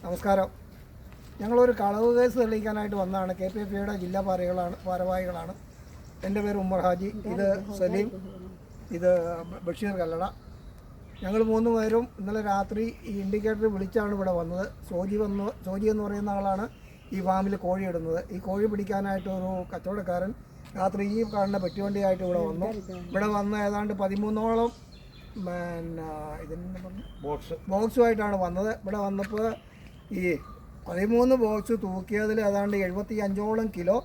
നമസ്കാരം. ഞങ്ങളൊരു കളവ് കേസ് തെളിയിക്കാനായിട്ട് വന്നതാണ്. KPFA ജില്ലാ ഭാരവാഹികളാണ്. എൻ്റെ പേര് ഉമ്മർ ഹാജി, ഇത് സലീം, ഇത് ബഷീർ കല്ലട. ഞങ്ങൾ 3 പേരും ഇന്നലെ രാത്രി ഈ ഇൻഡിക്കേറ്റർ വിളിച്ചാണ് ഇവിടെ വന്നത്. സോജി എന്ന് പറയുന്ന ആളാണ് ഈ ഫാമിൽ കോഴി ഇടുന്നത്. ഈ കോഴി പിടിക്കാനായിട്ട് ഒരു കച്ചവടക്കാരൻ രാത്രി ഈ കാണുന്ന പെട്ടിവണ്ടിയായിട്ട് ഇവിടെ വന്നു. ഇവിടെ വന്ന് ഏതാണ്ട് 13ഓളം ഇതിൻ്റെ ബോക്സുമായിട്ടാണ് വന്നത്. ഇവിടെ വന്നപ്പോൾ ഈ 13 ബോക്സ് തൂക്കിയതിൽ ഏതാണ്ട് 75ഓളം കിലോ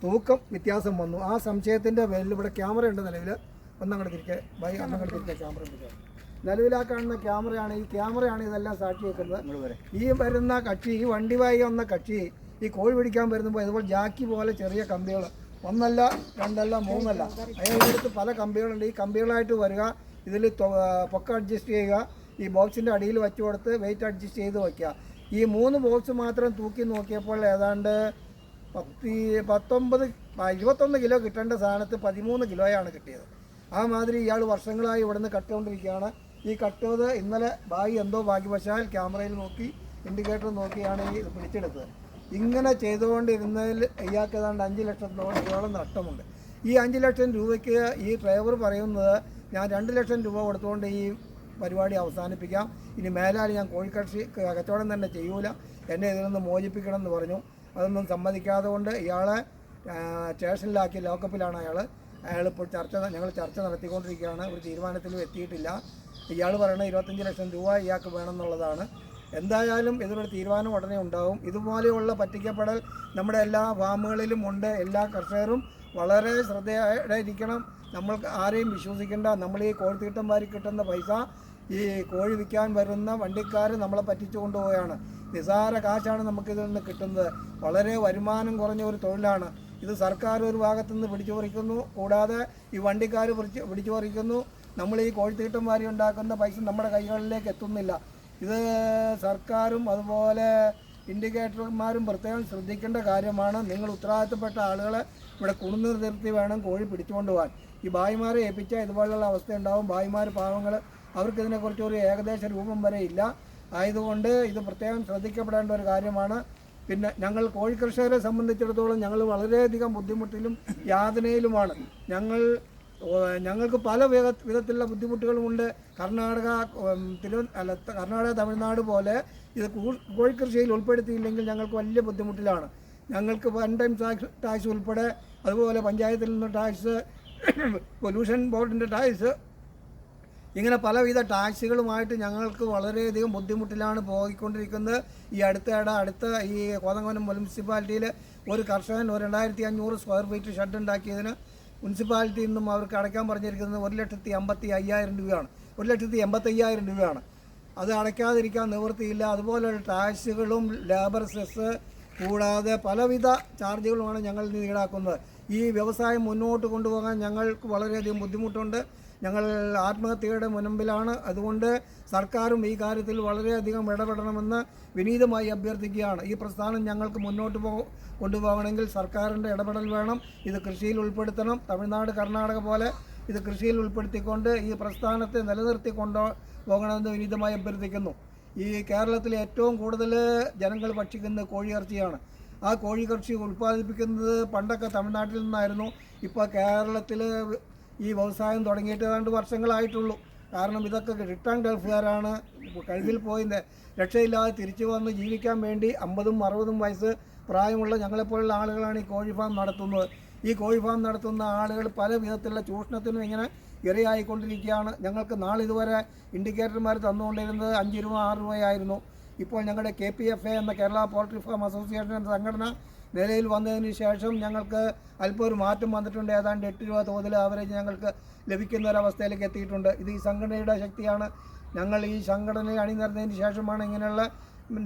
തൂക്കം വ്യത്യാസം വന്നു. ആ സംശയത്തിൻ്റെ പേരിൽ ഇവിടെ ക്യാമറ ഉണ്ട് നിലവിൽ. ഒന്നങ്ങോട്ട് തിരികെ ക്യാമറ ഉണ്ട്. നിലവിൽ ആ കാണുന്ന ക്യാമറയാണ്. ഈ ക്യാമറയാണ് ഇതെല്ലാം സാക്ഷി വെക്കുന്നത്. ഈ വരുന്ന കക്ഷി, ഈ വണ്ടിവായി വന്ന കക്ഷി ഈ കോഴി പിടിക്കാൻ വരുമ്പോൾ ഇതുപോലെ ജാക്കി പോലെ ചെറിയ കമ്പികൾ, 1 അല്ല 2 അല്ല 3 അല്ല, അതിനടുത്ത് പല കമ്പികളുണ്ട്. ഈ കമ്പികളായിട്ട് വരിക, ഇതിൽ പൊക്ക അഡ്ജസ്റ്റ് ചെയ്യുക, ഈ ബോക്സിൻ്റെ അടിയിൽ വെച്ച് കൊടുത്ത് വെയിറ്റ് അഡ്ജസ്റ്റ് ചെയ്ത് വയ്ക്കുക. ഈ 3 ബോക്സ് മാത്രം തൂക്കി നോക്കിയപ്പോൾ ഏതാണ്ട് 21 കിലോ കിട്ടേണ്ട സാധനത്ത് 13 കിലോയാണ് കിട്ടിയത്. ആ മാതിരി ഇയാൾ വർഷങ്ങളായി ഇവിടെ നിന്ന് കട്ടുകൊണ്ടിരിക്കുകയാണ്. ഈ കട്ടത് ഇന്നലെ എന്തോ ഭാഗ്യവശാൽ ക്യാമറയിൽ നോക്കി, ഇൻഡിക്കേറ്റർ നോക്കിയാണ് ഈ പിടിച്ചെടുത്തത്. ഇങ്ങനെ ചെയ്തുകൊണ്ടിരുന്നതിൽ ഇയാൾക്ക് ഏതാണ്ട് 5 ലക്ഷം രൂപയോളം നഷ്ടമുണ്ട്. ഈ 5 ലക്ഷം രൂപയ്ക്ക് ഈ ഡ്രൈവർ പറയുന്നത് ഞാൻ 2 ലക്ഷം രൂപ കൊടുത്തുകൊണ്ട് ഈ പരിപാടി അവസാനിപ്പിക്കാം, ഇനി മേലാൽ ഞാൻ കോഴിക്കക്ഷി കച്ചവടം തന്നെ ചെയ്യൂല, എന്നെ ഇതിൽ നിന്ന് മോചിപ്പിക്കണം എന്ന് പറഞ്ഞു. അതൊന്നും സമ്മതിക്കാതെ കൊണ്ട് ഇയാളെ സ്റ്റേഷനിലാക്കി, ലോക്കപ്പിലാണ് അയാളിപ്പോൾ ഞങ്ങൾ ചർച്ച നടത്തിക്കൊണ്ടിരിക്കുകയാണ്. ഒരു തീരുമാനത്തിലും എത്തിയിട്ടില്ല. ഇയാൾ പറയുന്നത് 25 ലക്ഷം രൂപ ഇയാൾക്ക് വേണമെന്നുള്ളതാണ്. എന്തായാലും ഇതിനൊരു തീരുമാനം ഉടനെ ഉണ്ടാവും. ഇതുപോലെയുള്ള പറ്റിക്കപ്പെടൽ നമ്മുടെ എല്ലാ ഫാമുകളിലും ഉണ്ട്. എല്ലാ കർഷകരും വളരെ ശ്രദ്ധയോടെ ഇരിക്കണം. നമ്മൾ ആരെയും വിശ്വസിക്കേണ്ട. നമ്മൾ ഈ കോഴിത്തീട്ടം വാരി കിട്ടുന്ന പൈസ ഈ കോഴി വിൽക്കാൻ വരുന്ന വണ്ടിക്കാർ നമ്മളെ പറ്റിച്ചു കൊണ്ടുപോവുകയാണ്. നിസാര കാശാണ് നമുക്കിതിൽ നിന്ന് കിട്ടുന്നത്. വളരെ വരുമാനം കുറഞ്ഞ ഒരു തൊഴിലാണ് ഇത്. സർക്കാർ ഒരു ഭാഗത്തുനിന്ന് പിടിച്ചു പറിക്കുന്നു, കൂടാതെ ഈ വണ്ടിക്കാർ പിടിച്ചു പറിക്കുന്നു. നമ്മൾ ഈ കോഴിത്തീട്ടം വാരി ഉണ്ടാക്കുന്ന പൈസ നമ്മുടെ കൈകളിലേക്ക് എത്തുന്നില്ല. ഇത് സർക്കാരും അതുപോലെ ഇൻഡിക്കേറ്റർമാരും പ്രത്യേകം ശ്രദ്ധിക്കേണ്ട കാര്യമാണ്. നിങ്ങൾ ഉത്തരവാദിത്തപ്പെട്ട ആളുകളെ ഇവിടെ കുണിനിർ നിർത്തി വേണം കോഴി പിടിച്ചുകൊണ്ട് പോകാൻ. ഈ ഭായിമാരെ ഏൽപ്പിച്ചാൽ ഇതുപോലുള്ള അവസ്ഥ ഉണ്ടാവും. ഭായിമാർ പാവങ്ങൾ, അവർക്ക് ഇതിനെക്കുറിച്ച് ഒരു ഏകദേശ രൂപം വരെ ഇല്ല. ആയതുകൊണ്ട് ഇത് പ്രത്യേകം ശ്രദ്ധിക്കപ്പെടേണ്ട ഒരു കാര്യമാണ്. പിന്നെ ഞങ്ങൾ കോഴിക്കർഷകരെ സംബന്ധിച്ചിടത്തോളം ഞങ്ങൾ വളരെയധികം ബുദ്ധിമുട്ടിലും യാതനയിലുമാണ്. ഞങ്ങൾക്ക് പല വിധത്തിലുള്ള ബുദ്ധിമുട്ടുകളുമുണ്ട്. കർണാടക, തമിഴ്നാട് പോലെ ഇത് കോഴിക്കൃഷിയിൽ ഉൾപ്പെടുത്തിയില്ലെങ്കിൽ ഞങ്ങൾക്ക് വലിയ ബുദ്ധിമുട്ടിലാണ്. ഞങ്ങൾക്ക് 1 ടൈം ടാക്സ് ഉൾപ്പെടെ, അതുപോലെ പഞ്ചായത്തിൽ നിന്ന് ടാക്സ്, പൊല്യൂഷൻ ബോർഡിൻ്റെ ടാക്സ്, ഇങ്ങനെ പലവിധ ടാക്സുകളുമായിട്ട് ഞങ്ങൾക്ക് വളരെയധികം ബുദ്ധിമുട്ടിലാണ് പോയിക്കൊണ്ടിരിക്കുന്നത്. ഈ അടുത്ത ഈ കോതമംഗലം മുനിസിപ്പാലിറ്റിയിൽ ഒരു കർഷകൻ 2500 സ്ക്വയർ ഫീറ്റ് ഷെഡ് ഉണ്ടാക്കിയതിന് മുനിസിപ്പാലിറ്റിയിൽ നിന്നും അവർക്ക് അടയ്ക്കാൻ പറഞ്ഞിരിക്കുന്നത് 1,85,000 രൂപയാണ്. 1,85,000 രൂപയാണ്. അത് അടയ്ക്കാതിരിക്കാൻ നിവൃത്തിയില്ല. അതുപോലെ ടാക്സുകളും ലേബർ സെസ് കൂടാതെ പലവിധ ചാർജുകളുമാണ് ഞങ്ങൾ ഈടാക്കുന്നത്. ഈ വ്യവസായം മുന്നോട്ട് കൊണ്ടുപോകാൻ ഞങ്ങൾക്ക് വളരെയധികം ബുദ്ധിമുട്ടുണ്ട്. ഞങ്ങൾ ആത്മഹത്യയുടെ മുൻപിലാണ്. അതുകൊണ്ട് സർക്കാരും ഈ കാര്യത്തിൽ വളരെയധികം ഇടപെടണമെന്ന് വിനീതമായി അഭ്യർത്ഥിക്കുകയാണ്. ഈ പ്രസ്ഥാനം ഞങ്ങൾക്ക് മുന്നോട്ട് കൊണ്ടുപോകണമെങ്കിൽ സർക്കാരിൻ്റെ ഇടപെടൽ വേണം. ഇത് കൃഷിയിൽ ഉൾപ്പെടുത്തണം. തമിഴ്നാട്, കർണാടക പോലെ ഇത് കൃഷിയിൽ ഉൾപ്പെടുത്തിക്കൊണ്ട് ഈ പ്രസ്ഥാനത്തെ നിലനിർത്തി കൊണ്ടുപോകണമെന്ന് വിനീതമായി അഭ്യർത്ഥിക്കുന്നു. ഈ കേരളത്തിൽ ഏറ്റവും കൂടുതൽ ജനങ്ങൾ ഭക്ഷിക്കുന്നത് കോഴിയിറച്ചിയാണ്. ആ കോഴിയിറച്ചി ഉൽപ്പാദിപ്പിക്കുന്നത് പണ്ടൊക്കെ തമിഴ്നാട്ടിൽ നിന്നായിരുന്നു. ഇപ്പോൾ കേരളത്തിൽ ഈ വ്യവസായം തുടങ്ങിയിട്ട് 2 വർഷങ്ങളായിട്ടുള്ളൂ. കാരണം ഇതൊക്കെ റിട്ടേൺ ഗൾഫുകാരാണ്. ഗൾഫിൽ പോയി രക്ഷയില്ലാതെ തിരിച്ചു വന്ന് ജീവിക്കാൻ വേണ്ടി 50ഉം 60ഉം വയസ്സ് പ്രായമുള്ള ഞങ്ങളെപ്പോലുള്ള ആളുകളാണ് ഈ കോഴി ഫാം നടത്തുന്നത്. ഈ കോഴി ഫാം നടത്തുന്ന ആളുകൾ പല വിധത്തിലുള്ള ചൂഷണത്തിനും ഇങ്ങനെ ഇരയായിക്കൊണ്ടിരിക്കുകയാണ്. ഞങ്ങൾക്ക് നാളിതുവരെ ഇൻഡിക്കേറ്റർമാർ തന്നുകൊണ്ടിരുന്നത് 5 രൂപ 6 രൂപയായിരുന്നു. ഇപ്പോൾ ഞങ്ങളുടെ KPFA എന്ന കേരള പോൾട്രി ഫാം അസോസിയേഷൻ എന്ന സംഘടന നിലയിൽ വന്നതിന് ശേഷം ഞങ്ങൾക്ക് അല്പം ഒരു മാറ്റം വന്നിട്ടുണ്ട്. ഏതാണ്ട് 8 രൂപ തോതിൽ ആവറേജ് ഞങ്ങൾക്ക് ലഭിക്കുന്ന ഒരവസ്ഥയിലേക്ക് എത്തിയിട്ടുണ്ട്. ഇത് ഈ സംഘടനയുടെ ശക്തിയാണ്. ഞങ്ങൾ ഈ സംഘടനയെ അണിനിരന്നതിന് ശേഷമാണ് ഇങ്ങനെയുള്ള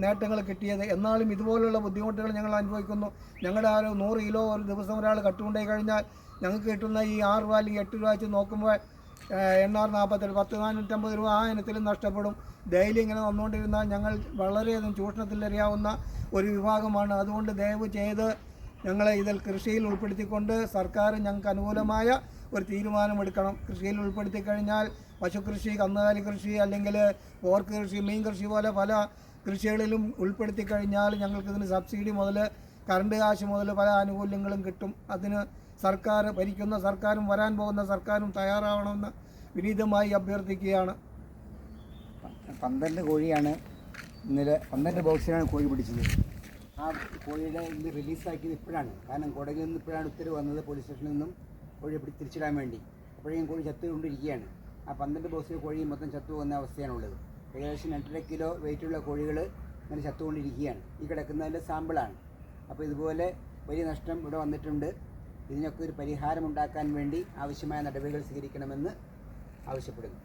നേട്ടങ്ങൾ കിട്ടിയത്. എന്നാലും ഇതുപോലുള്ള ബുദ്ധിമുട്ടുകൾ ഞങ്ങൾ അനുഭവിക്കുന്നു. ഞങ്ങളുടെ ആ 100 കിലോ ഒരു ദിവസം ഒരാൾ കട്ടുകൊണ്ടേ കഴിഞ്ഞാൽ ഞങ്ങൾക്ക് കിട്ടുന്ന ഈ 6 രൂപ അല്ലെങ്കിൽ 8 രൂപ വെച്ച് നോക്കുമ്പോൾ 840, 10,450 രൂപ ആ ഇനത്തിലും നഷ്ടപ്പെടും. ഡെയിലി ഇങ്ങനെ വന്നുകൊണ്ടിരുന്നാൽ ഞങ്ങൾ വളരെയധികം ചൂഷണത്തിലിരയാവുന്ന ഒരു വിഭാഗമാണ്. അതുകൊണ്ട് ദയവ് ചെയ്ത് ഞങ്ങളെ ഇതിൽ കൃഷിയിൽ ഉൾപ്പെടുത്തിക്കൊണ്ട് സർക്കാർ ഞങ്ങൾക്ക് അനുകൂലമായ ഒരു തീരുമാനമെടുക്കണം. കൃഷിയിൽ ഉൾപ്പെടുത്തി കഴിഞ്ഞാൽ പശുകൃഷി, കന്നുകാലി കൃഷി, അല്ലെങ്കിൽ പോർക്ക് കൃഷി, മീൻ കൃഷി പോലെ പല കൃഷികളിലും ഉൾപ്പെടുത്തി കഴിഞ്ഞാൽ ഞങ്ങൾക്കിതിന് സബ്സിഡി മുതൽ കറണ്ട് കാശ് മുതൽ പല ആനുകൂല്യങ്ങളും കിട്ടും. അതിന് സർക്കാർ, ഭരിക്കുന്ന സർക്കാരും വരാൻ പോകുന്ന സർക്കാരും തയ്യാറാവണമെന്ന് വിനീതമായി അഭ്യർത്ഥിക്കുകയാണ്. 12 കോഴിയാണ് ഇന്നലെ 12 ബോക്സിലാണ് കോഴി പിടിച്ചത്. ആ കോഴിയുടെ ഇന്ന് റിലീസാക്കിയത് ഇപ്പോഴാണ്. കാരണം കോടതിയിൽ നിന്ന് ഇപ്പോഴാണ് ഉത്തരവ് വന്നത്, പോലീസ് സ്റ്റേഷനിൽ നിന്നും കോഴിയെ തിരിച്ചിടാൻ വേണ്ടി. അപ്പോഴേക്കും കോഴി ചത്തുകൊണ്ടിരിക്കുകയാണ്. ആ 12 ബോക്സിൽ കോഴി മൊത്തം ചത്തു പോകുന്ന അവസ്ഥയാണുള്ളത്. ഏകദേശം 2.5 കിലോ വെയിറ്റുള്ള കോഴികൾ ഇങ്ങനെ ചത്തുകൊണ്ടിരിക്കുകയാണ്. ഈ കിടക്കുന്നതിൻ്റെ സാമ്പിളാണ്. അപ്പോൾ ഇതുപോലെ വലിയ നഷ്ടം ഇവിടെ വന്നിട്ടുണ്ട്. ഇതിനൊക്കെ ഒരു പരിഹാരമുണ്ടാക്കാൻ വേണ്ടി ആവശ്യമായ നടപടികൾ സ്വീകരിക്കണമെന്ന് ആവശ്യപ്പെടുന്നു.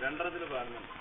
രണ്ടരത്തിൽ പാടുന്നുണ്ട്.